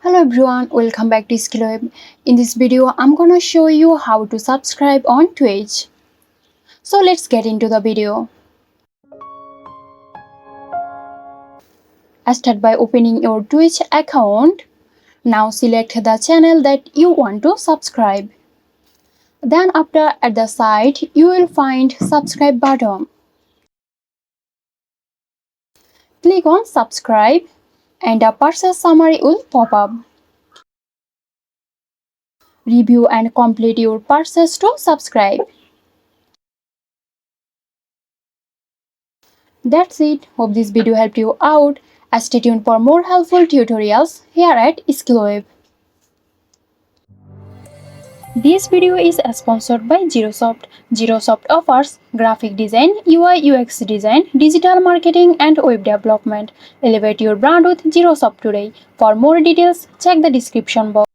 Hello everyone, welcome back to Skillweb. In this video, I'm gonna show you how to subscribe on Twitch. So let's get into the video. Start by opening your Twitch account. Now select the channel that you want to subscribe. Then after at the side, you will find subscribe button. Click on subscribe and a purchase summary will pop up. Review and complete your purchase to subscribe. That's it. Hope this video helped you out. Stay tuned for more helpful tutorials here at Skillweb. This video is sponsored by Zerosoft. Zerosoft offers graphic design, UI UX design, digital marketing and web development. Elevate your brand with Zerosoft today. For more details, check the description box.